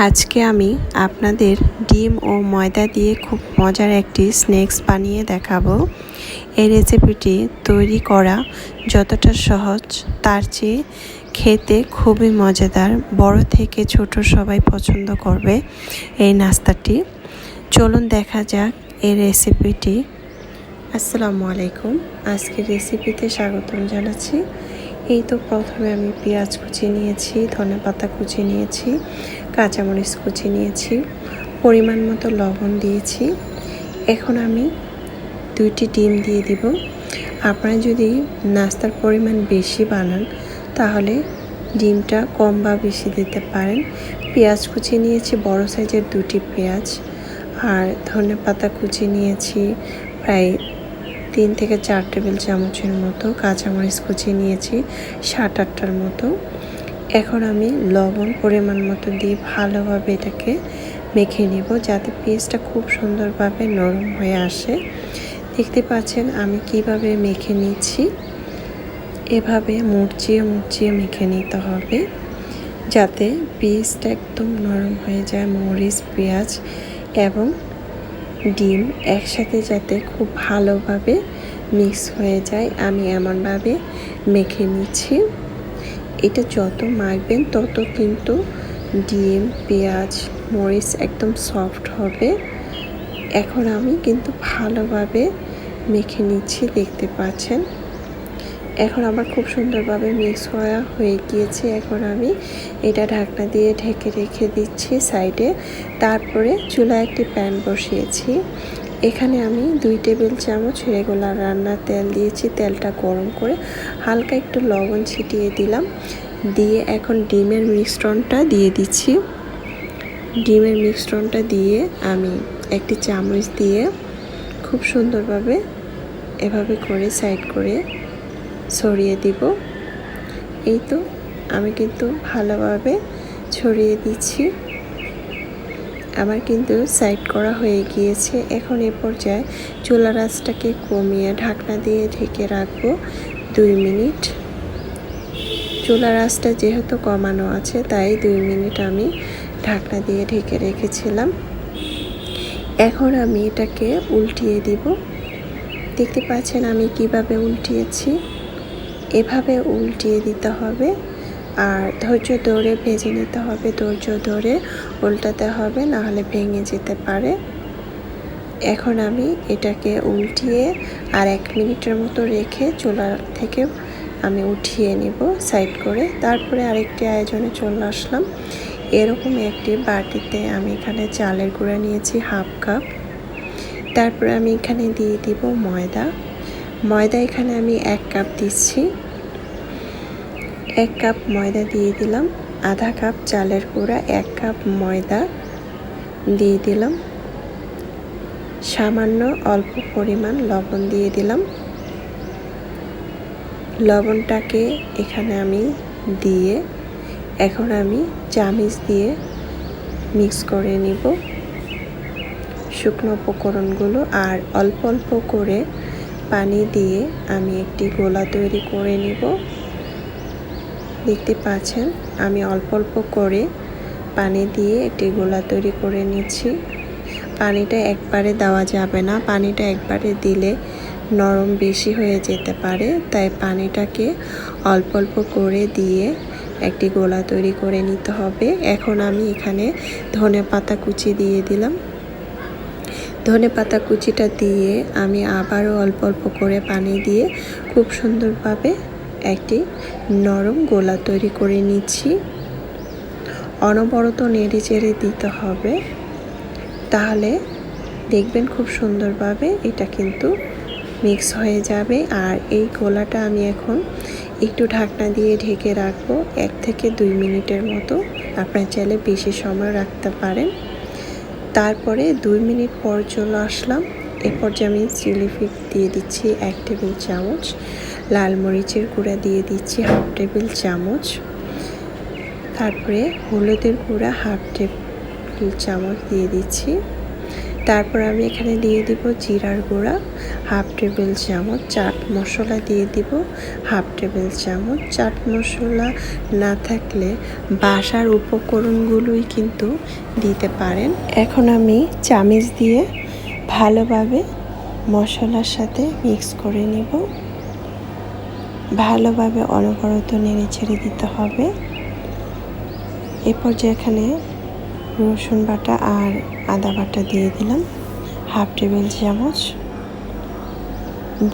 আজকে আমি আপনাদের ডিম ও ময়দা দিয়ে খুব মজার একটি স্ন্যাক্স বানিয়ে দেখাবো। এই রেসিপিটি তৈরি করা যতটা সহজ তার চেয়ে খেতে খুবই মজাদার। বড় থেকে ছোট সবাই পছন্দ করবে এই নাস্তাটি। চলুন দেখা যাক এই রেসিপিটি। আসসালামু আলাইকুম, আজকের রেসিপিতে স্বাগতম জানাচ্ছি। এই তো প্রথমে আমি পেঁয়াজ কুচি নিয়েছি, ধনেপাতা কুচি নিয়েছি, কাঁচামরিচ কুচি নিয়েছি, পরিমাণ মতো লবণ দিয়েছি। এখন আমি 2টি ডিম দিয়ে দিব। আপনারা যদি নাস্তার পরিমাণ বেশি বানান তাহলে ডিমটা কম বা বেশি দিতে পারেন। পেঁয়াজ কুচি নিয়েছি বড় সাইজের 2টি পেঁয়াজ, আর ধনেপাতা কুচি নিয়েছি প্রায় 3 থেকে 4 টেবিল চামচের মতো, কাঁচামরিচ কুচি নিয়েছি 7-8টার মতো। এখন আমি লবণ পরিমাণ মতো দিয়ে ভালোভাবে এটাকে মেখে নেব যাতে পেস্টটা খুব সুন্দরভাবে নরম হয়ে আসে। দেখতে পাচ্ছেন আমি কিভাবে মেখে নিচ্ছি। এভাবে মুড়চিয়ে মুড়চিয়ে মেখে নিতে হবে যাতে পেস্টটা একদম নরম হয়ে যায়। মরিচ, পেঁয়াজ এবং ডিম একসাথে যাতে খুব ভালোভাবে মিক্স হয়ে যায়, আমি এমনভাবে মেখে নিচ্ছি। এটা যত মাখবেন তত কিন্তু ডিম, পেঁয়াজ, মরিচ একদম সফট হবে। এখন আমি কিন্তু ভালোভাবে মেখে নিচ্ছি, দেখতে পাচ্ছেন। এখন আমার খুব সুন্দরভাবে মিক্স হয়ে গিয়েছে। এখন আমি এটা ঢাকনা দিয়ে ঢেকে রেখে দিচ্ছি সাইডে। তারপরে চুলায় একটি প্যান বসিয়েছি। এখানে আমি 2 টেবিল চামচ রেগুলার রান্নার তেল দিয়েছি। তেলটা গরম করে হালকা একটু লবণ ছিটিয়ে দিলাম, দিয়ে এখন ডিমের মিশ্রণটা দিয়ে দিচ্ছি। ডিমের মিশ্রণটা দিয়ে আমি একটি চামচ দিয়ে খুব সুন্দরভাবে এভাবে করে সাইড করে ছড়িয়ে দিব। এই তো আমি কিন্তু ভালোভাবে ছড়িয়ে দিচ্ছি। আমার কিন্তু সাইড করা হয়ে গিয়েছে। এখন এ পর্যায়ে চুলার আঁচটাকে কমিয়ে ঢাকনা দিয়ে ঢেকে রাখবো 2 মিনিট। চুলার আঁচটা যেহেতু কমানো আছে তাই 2 মিনিট আমি ঢাকনা দিয়ে ঢেকে রেখেছিলাম। এখন আমি এটাকে উল্টিয়ে দিব। দেখতে পাচ্ছেন আমি কিভাবে উল্টিয়েছি। এভাবে উল্টিয়ে দিতে হবে আর ধৈর্য ধরে ভেজে নিতে হবে। ধৈর্য ধরে উল্টাতে হবে, নাহলে ভেঙে যেতে পারে। এখন আমি এটাকে উল্টিয়ে আর 1 মিনিটের মতো রেখে চুলা থেকে আমি উঠিয়ে নিব সাইড করে। তারপরে আরেকটি আয়োজনে চলে আসলাম। এরকম একটি বাটিতে আমি এখানে চালের গুঁড়া নিয়েছি 1/2 কাপ। তারপরে আমি এখানে দিয়ে দিব ময়দা এখানে আমি 1 কাপ দিচ্ছি। 1 কাপ ময়দা দিয়ে দিলাম। 1/2 কাপ চালের গুঁড়া, 1 কাপ ময়দা দিয়ে দিলাম। সামান্য অল্প পরিমাণ লবণ দিয়ে দিলাম। লবণটাকে এখানে আমি দিয়ে এখন আমি চামচ দিয়ে মিক্স করে নিব শুকনো উপকরণগুলো, আর অল্প অল্প করে পানি দিয়ে আমি একটি গোলা তৈরি করে নিব। দেখতে পাচ্ছেন আমি অল্প অল্প করে পানি দিয়ে একটি গোলা তৈরি করে নিচ্ছি। পানিটা একবারে দেওয়া যাবে না, পানিটা একবারে দিলে নরম বেশি হয়ে যেতে পারে, তাই পানিটাকে অল্প অল্প করে দিয়ে একটি গোলা তৈরি করে নিতে হবে। এখন আমি এখানে ধনেপাতা কুচি দিয়ে দিলাম। ধনেপাতা কুচিটা দিয়ে আমি আবারও অল্প অল্প করে পানি দিয়ে খুব সুন্দরভাবে একটি নরম গোলা তৈরি করে নিচ্ছি। অনবরত নেড়ে চেড়ে দিতে হবে, তাহলে দেখবেন খুব সুন্দরভাবে এটা কিন্তু মিক্স হয়ে যাবে। আর এই গোলাটা আমি এখন একটু ঢাকনা দিয়ে ঢেকে রাখবো 1 থেকে 2 মিনিটের মতো। আপনারা চাইলে বেশি সময় রাখতে পারেন। তারপরে 2 মিনিট পর চলে আসলাম। এরপর যে আমি চিলি ফ্লেক্স দিয়ে দিচ্ছি 1 টেবিল চামচ, লাল মরিচের গুঁড়া দিয়ে দিচ্ছি 1/2 টেবিল চামচ, তারপরে হলুদের গুঁড়া 1/2 টেবিল চামচ দিয়ে দিচ্ছি। তারপর আমি এখানে দিয়ে দিব জিরার গুঁড়া হাফ টেবিল চামচ, চাট মশলা দিয়ে দিব হাফ টেবিল চামচ। চাট মশলা না থাকলে বাসার উপকরণগুলোই কিন্তু দিতে পারেন। এখন আমি চামচ দিয়ে ভালোভাবে মশলার সাথে মিক্স করে নিব। ভালোভাবে অনবরত নেড়ে ছেড়ে দিতে হবে। এরপর যে এখানে রসুন বাটা আর আদা বাটা দিয়ে দিলাম হাফ টেবিল চামচ,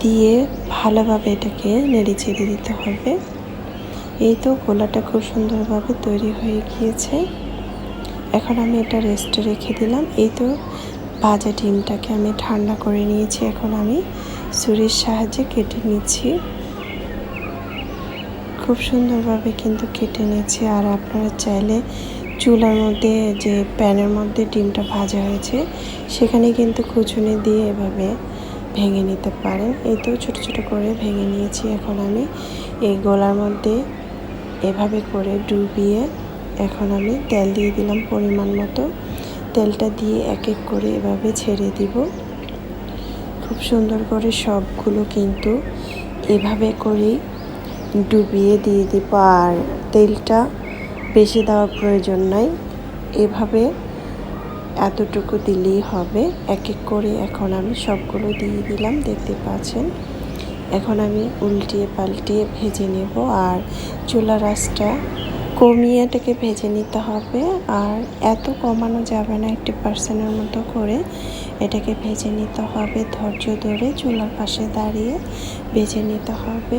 দিয়ে ভালোভাবে এটাকে নেড়ে ছেড়ে দিতে হবে। এই তো গোলাটা খুব সুন্দরভাবে তৈরি হয়ে গিয়েছে। এখন আমি এটা রেস্টে রেখে দিলাম। এই তো ভাজা ডিমটাকে আমি ঠান্ডা করে নিয়েছি। এখন আমি ছুরির সাহায্যে কেটে নিচ্ছি। খুব সুন্দরভাবে কিন্তু কেটে নিয়েছি। আর আপনারা চাইলে চুলার মধ্যে যে প্যানের মধ্যে ডিমটা ভাজা হয়েছে সেখানে কিন্তু খুঁচুনি দিয়ে এভাবে ভেঙে নিতে পারেন। এই তো ছোট ছোট করে ভেঙে নিয়েছি। এখন আমি এই গোলার মধ্যে এভাবে করে ডুবিয়ে এখন আমি তেল দিয়ে দিলাম পরিমাণ মতো। তেলটা দিয়ে এক এক করে এভাবে ছেড়ে দিব। খুব সুন্দর করে সবগুলো কিন্তু এভাবে করেই ডুবিয়ে দিয়ে দিব। আর তেলটা বেশি দেওয়ার প্রয়োজন নাই, এভাবে এতটুকু দিলেই হবে। এক এক করে এখন আমি সবগুলো দিয়ে দিলাম, দেখতে পাচ্ছেন। এখন আমি উল্টিয়ে পাল্টিয়ে ভেজে নেব। আর চুলার আঁচটা কমিয়ে এটাকে ভেজে নিতে হবে। আর এত কমানো যাবে না, 80% মতো করে এটাকে ভেজে নিতে হবে। ধৈর্য ধরে চুলার পাশে দাঁড়িয়ে ভেজে নিতে হবে।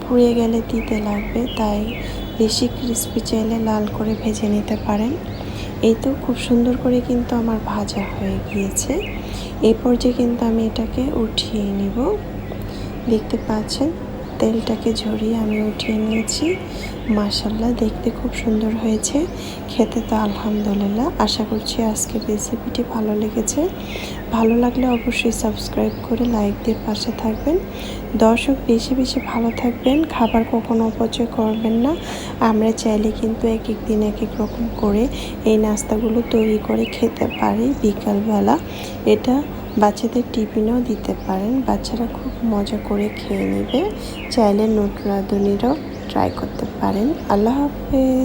পুড়ে গেলে দিতে লাগবে, তাই বেশি ক্রিস্পি চাইলে লাল করে ভেজে নিতে পারেন। এই তো খুব সুন্দর করে কিন্তু আমার ভাজা হয়ে গিয়েছে। এই পর্যায়ে কিন্তু আমি এটাকে উঠিয়ে নিব। দেখতে পাচ্ছেন তেলটাকে ঝরিয়ে আমি উঠিয়ে নিয়েছি। মাশাআল্লাহ, দেখতে খুব সুন্দর হয়েছে, খেতে তো আলহামদুলিল্লাহ। আশা করছি আজকের রেসিপিটি ভালো লেগেছে। ভালো লাগলে অবশ্যই সাবস্ক্রাইব করে লাইক দিয়ে পাশে থাকবেন। দর্শক, বেশি বেশি ভালো থাকবেন, খাবার কখনো অপচয় করবেন না। আমরা চাইলে কিন্তু এক এক দিন এক এক রকম করে এই নাস্তাগুলো তৈরি করে খেতে পারি বিকালবেলা। এটা বাচ্চাদের টিফিনেও দিতে পারেন, বাচ্চারা খুব মজা করে খেয়ে নেবে। চাইলে নতুন রাঁধুনিরাও ট্রাই করতে পারেন। আল্লাহ হাফেজ।